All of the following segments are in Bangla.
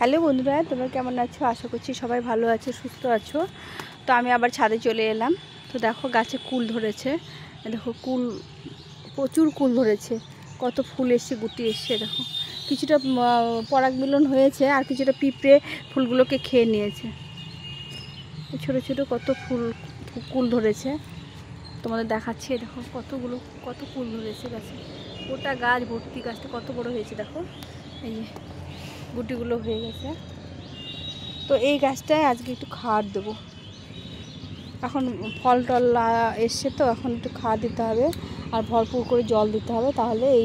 হ্যালো বন্ধুরা, তোমরা কেমন আছো? আশা করছি সবাই ভালো আছো, সুস্থ আছো। তো আমি আবার ছাদে চলে এলাম। তো দেখো গাছে কুল ধরেছে, দেখো কুল, প্রচুর কুল ধরেছে, কত ফুল এসছে, গুটি এসছে। দেখো কিছুটা পরাগ মিলন হয়েছে, আর কিছুটা পিঁপড়ে ফুলগুলোকে খেয়ে নিয়েছে। ছোটো ছোটো কত কুল ধরেছে, তোমাদের দেখাচ্ছি। দেখো কত কুল ধরেছে গাছে, গোটা গাছ ভর্তি। গাছটা কত বড় হয়েছে দেখো, এই যে গুটিগুলো হয়ে গেছে। তো এই গাছটায় আজকে একটু খাওয়ার দেবো। এখন ফল টল এসছে, তো এখন একটু খাওয়া দিতে হবে আর ভরপুর করে জল দিতে হবে, তাহলে এই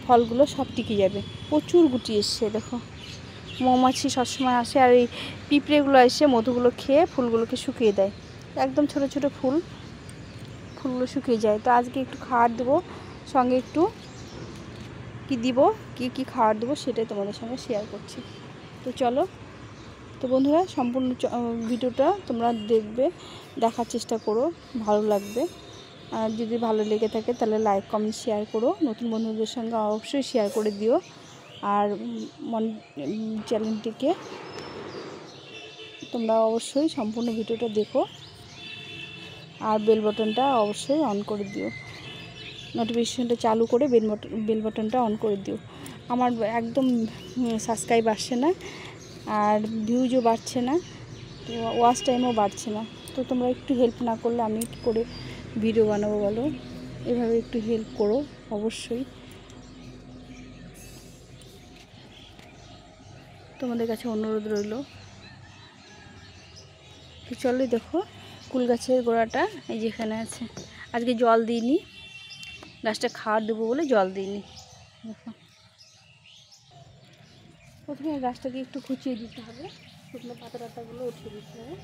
ফলগুলো সব টিকে যাবে। প্রচুর গুটি এসছে দেখো, মৌমাছি সবসময় আসে, আর এই পিঁপড়েগুলো এসে মধুগুলো খেয়ে ফুলগুলোকে শুকিয়ে দেয়। একদম ছোট ছোট ফুলগুলো শুকিয়ে যায়। তো আজকে একটু খাওয়ার দেবো, সঙ্গে একটু কি দিব, কি খাওয়ার দেবো সেটাই তোমাদের সঙ্গে শেয়ার করছি। তো চলো। তো বন্ধুরা, সম্পূর্ণ ভিডিওটা তোমরা দেখবে, দেখার চেষ্টা করো, ভালো লাগবে। আর যদি ভালো লেগে থাকে তাহলে লাইক কমেন্ট শেয়ার করো, নতুন বন্ধুদের সঙ্গে অবশ্যই শেয়ার করে দিও। আর চ্যানেলটিকে তোমরা অবশ্যই সম্পূর্ণ ভিডিওটা দেখো, আর বেল বাটনটা অবশ্যই অন করে দিও, নোটিফিকেশনটা চালু করে বেল বাটনটা অন করে দিও। আমার একদম সাবস্ক্রাইব আসছে না, আর ভিউজও বাড়ছে না, তো ওয়াচ টাইমও বাড়ছে না। তো তোমরা একটু হেল্প না করলে আমি কী করে ভিডিও বানাবো বলো? এভাবে একটু হেল্প করো অবশ্যই, তোমাদের কাছে অনুরোধ রইল। তো চলো, দেখো কুল গাছের গোড়াটা এই যেখানে আছে। আজকে জল দিইনি, গাছটা খাওয়ার দেবো বলে জল দিইনি। দেখো, প্রথমে গাছটাকে একটু খুঁচিয়ে দিতে হবে, শুকনো পাতাগুলো উঠিয়ে দিতে হবে।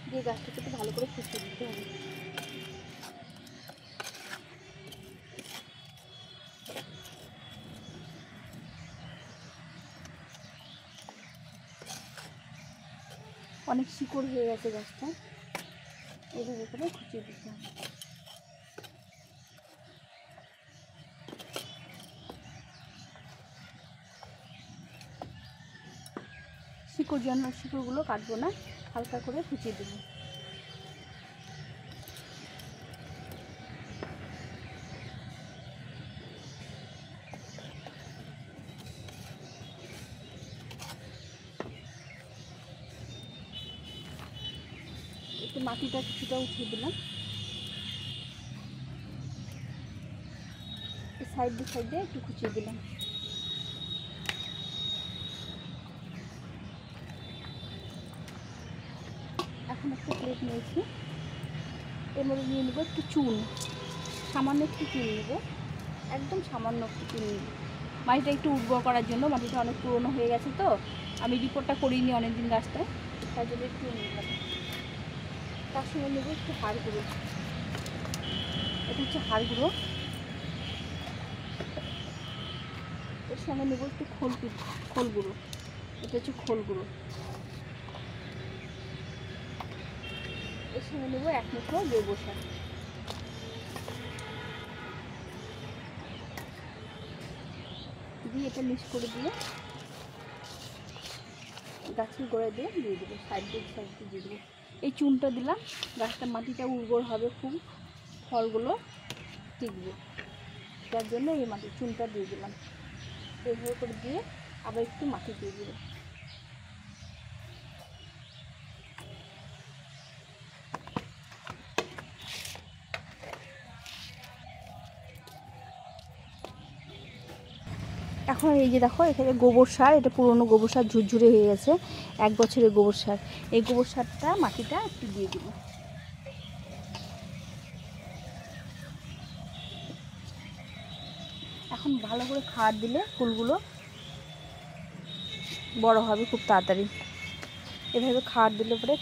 দিয়ে গাছটাকে একটু ভালো করে খুঁচিয়ে দিতে হবে। অনেক শিকড় হয়ে গেছে গাছটা, এইভাবে করে খুঁচিয়ে দিতে হবে। শিকড়গুলো কাটবো না, হালকা করে খুঁচিয়ে দেবো। একটু মাটিটা কিছুটা উঠিয়ে দিলাম, সাইডে একটু খুঁচিয়ে দিলাম। এখন একটা প্লেট নিয়েছি, এর মধ্যে নিয়ে নেবো একটু চুন, সামান্য একটু চুন নেবো, একদম সামান্য একটু চুন নেব। মাটিটা একটু উর্বর করার জন্য, মাটিটা অনেক পুরনো হয়ে গেছে, তো আমি রিপোর্টটা করিনি অনেকদিন গাছটায়, তার জন্য একটু নিলাম। তার সঙ্গে নেবো একটু হাড় গুঁড়ো, এটা হচ্ছে হাড় গুঁড়ো। এর সঙ্গে নেবো একটু খোল গুঁড়ো, এটা হচ্ছে খোল গুঁড়ো। এর সঙ্গে নেবো 1 মুঠো জৈব সার। দিয়ে এটা মিক্স করে দিয়ে গাছের গোড়ায় দিয়ে দেবো, সাইড দিয়ে দেবো। এই চুনটা দিলাম, গাছটা মাটিটা উর্বর হবে খুব, ফলগুলো টিকবে, তার জন্য এই চুনটা দিয়ে দিলাম। এইভাবে করে দিয়ে আবার একটু মাটি দিয়ে দেবো। এখন এই যে দেখো, এখানে গোবর সার, এটা পুরনো গোবর সার, ঝুরঝুরে হয়ে গেছে, 1 বছরের গোবর সার। এই গোবর সারটা মাটিটা একটু দিয়ে দেবো। এখন ভালো করে খাবার দিলে ফুলগুলো বড় হবে খুব তাড়াতাড়ি। এভাবে খাবার দিলে পরে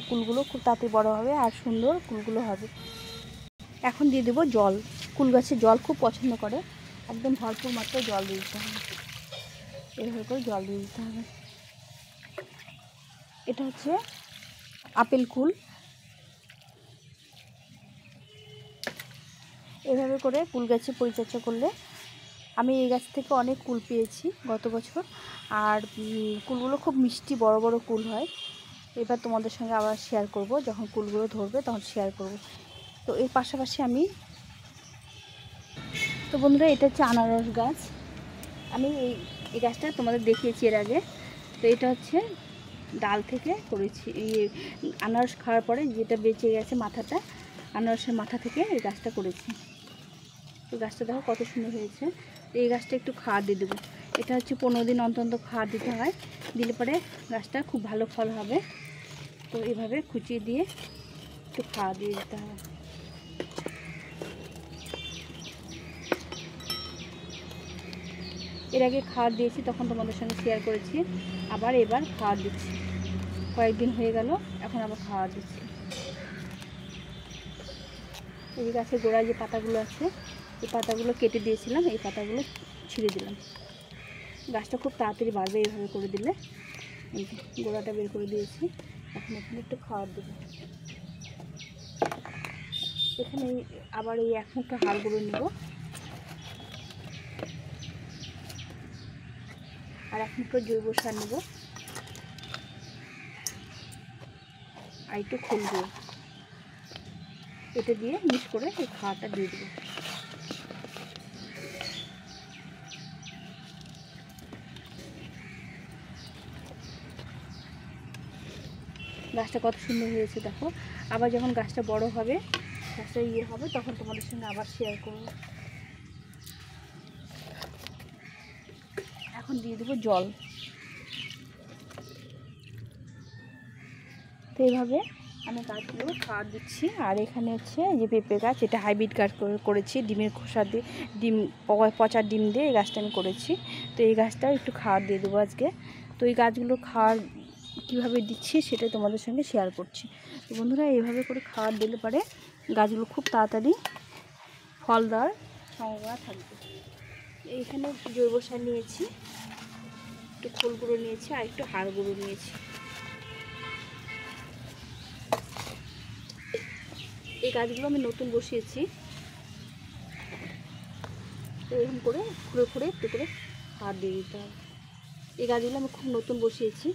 কুলগুলো খুব তাড়াতাড়ি বড় হবে আর সুন্দর কুলগুলো হবে। এখন দিয়ে দেবো জল, কুল গাছে জল খুব পছন্দ করে, একদম ভরপুর মাত্রায় জল দিয়ে দিতে হবে। এভাবে করে জল দিয়ে দিতে হবে। এটা হচ্ছে আপেল কুল, এভাবে করে কুল গাছে পরিচর্যা করলে আমি এই গাছ থেকে অনেক কুল পেয়েছি গত বছর। আর কুলগুলো খুব মিষ্টি, বড় বড় কুল হয়। এবার তোমাদের সঙ্গে আবার শেয়ার করব, যখন কুলগুলো ধরবে তখন শেয়ার করব। তো এর পাশাপাশি তো বন্ধুরা, এটা হচ্ছে আনারস গাছ। আমি এই গাছটা তোমাদের দেখিয়েছি এর আগে। তো এটা হচ্ছে ডাল থেকে করেছি। এই আনারস খাওয়ার পরে যেটা বেঁচে গেছে মাথাটা, আনারসের মাথা থেকে এই গাছটা করেছি। তো গাছটা দেখো কত সুন্দর হয়েছে। তো এই গাছটা একটু খাওয়ার দিয়ে দেবো। এটা হচ্ছে 15 দিন অন্তর খাওয়ার দিতে হয়, দিলে পরে গাছটা খুব ভালো ফল হবে। তো এইভাবে খুঁচিয়ে দিয়ে একটু খাওয়া দিয়ে দিতে হবে। এর আগে খাওয়ার দিয়েছি, তখন তোমাদের সঙ্গে শেয়ার করেছি। এবার খাওয়ার দিচ্ছি, কয়েকদিন হয়ে গেল, এখন আবার খাওয়ার দিচ্ছি। এই গাছের গোড়ায় যে পাতাগুলো আছে, এই পাতাগুলো কেটে দিয়েছিলাম, এই পাতাগুলো ছিঁড়ে দিলাম। গাছটা খুব তাড়াতাড়ি বাড়বে এইভাবে করে দিলে। এই যে গোড়াটা বের করে দিয়েছি, এখন এখানে একটু খাওয়ার দেবো। এখানে আবার এই 1 মুঠো হাড় গুঁড়ো নেব, আর 1 মুঠো জৈব সার নেব, আর একটু খোল গুঁড়ো। এটা দিয়ে মিক্স করে এই খাওয়াটা দিয়ে দেবো। গাছটা কত সুন্দর হয়েছে দেখো। আবার যখন গাছটা বড় হবে, গাছটা হবে, তখন তোমাদের সঙ্গে আবার শেয়ার করব। এখন দিয়ে দেবো জল। তো এইভাবে আমি গাছগুলো খাওয়ার দিচ্ছি। আর এখানে হচ্ছে যে পেঁপে গাছ, এটা হাইব্রিড গাছ করেছি, ডিমের খোসা দিয়ে, পচা ডিম দিয়ে এই গাছটা আমি করেছি। তো এই গাছটাও একটু খাওয়ার দিয়ে দেবো আজকে। তো এই গাছগুলো খাওয়ার কীভাবে দিচ্ছি সেটাই তোমাদের সঙ্গে শেয়ার করছি। তো বন্ধুরা, এইভাবে করে খাওয়ার দিলে পরে গাছগুলো খুব তাড়াতাড়ি ফল দেওয়ার সম্ভাবনা থাকবে। এইখানে জৈব সার নিয়েছি, একটু খোল গুঁড়ো নিয়েছি, আর একটু হাড় গুঁড়ো নিয়েছি। এই গাছগুলো আমি নতুন বসিয়েছি। তো এরকম করে খুঁড়ে একটু করে খাদ দিয়ে দিতে হবে। এই গাছগুলো আমি খুব নতুন বসিয়েছি।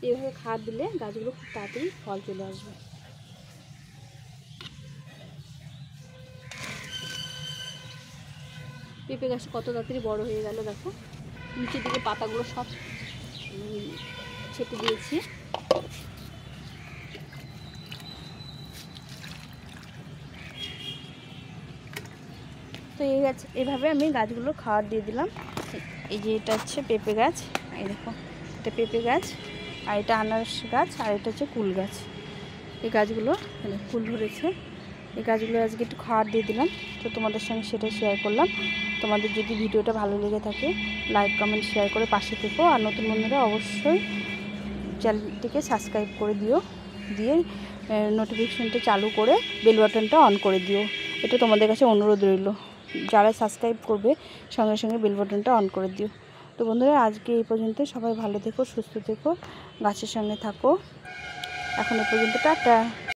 এইভাবে খাদ দিলে গাছগুলো খুব তাড়াতাড়ি ফল চলে আসবে। পেঁপে গাছটা কত তাড়াতাড়ি বড় হয়ে গেল দেখো। নিচের দিকে পাতাগুলো সব ছেটে দিয়েছি। তো এই গাছ এভাবে আমি গাছগুলো খাওয়ার দিয়ে দিলাম। এই যে এটা হচ্ছে পেঁপে গাছ, এই দেখো এটা পেঁপে গাছ, আর এটা আনারস গাছ, আর এটা হচ্ছে কুল গাছ। এই গাছগুলো ফুল ধরেছে। এই গাছগুলো আজকে একটু খাওয়ার দিয়ে দিলাম। তো তোমাদের সঙ্গে সেটা শেয়ার করলাম। তোমাদের যদি ভিডিওটা ভালো লেগে থাকে, লাইক কমেন্ট শেয়ার করে পাশে থেকো। আর নতুন বন্ধুরা অবশ্যই চ্যানেলটিকে সাবস্ক্রাইব করে দিয়ে নোটিফিকেশনটা চালু করে বেল বাটনটা অন করে দিও। এটা তোমাদের কাছে অনুরোধ রইল। যারা সাবস্ক্রাইব করবে সঙ্গে সঙ্গে বেল বাটনটা অন করে দিও। তো বন্ধুরা, আজকে এই পর্যন্ত। সবাই ভালো থেকো, সুস্থ থেকো, গাছের সঙ্গে থাকো। এখন এ পর্যন্ত, টাটা।